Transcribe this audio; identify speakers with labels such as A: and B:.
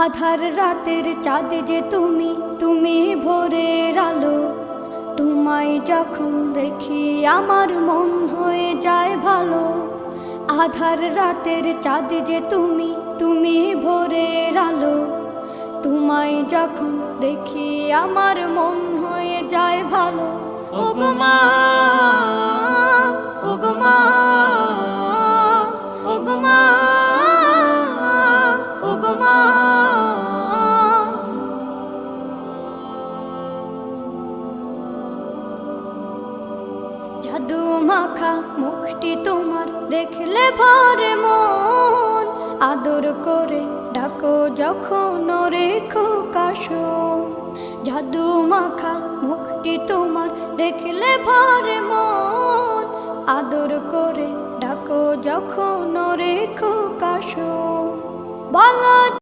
A: আধার রাতের চাঁদ যে তুমি, তুমি ভোরের আলো। তোমায় যখন দেখি আমার মন হয়ে যায় ভালো। আধার রাতের চাঁদ যে তুমি, তুমি ভোরের আলো। তোমায় যখন দেখি আমার মন হয়ে যায় ভালো। ওগো মা, ওগো মা, ওগো মা, ওগো মা। জাদু মাখা মুখটি তোমার দেখলে ভরে মন। আদর করে ডাকো যখন রেখো কাশন। জাদু মাখা মুখটি তোমার দেখলে ভরে মন। আদর করে ডাকো যখন রেখো কাশন। বলো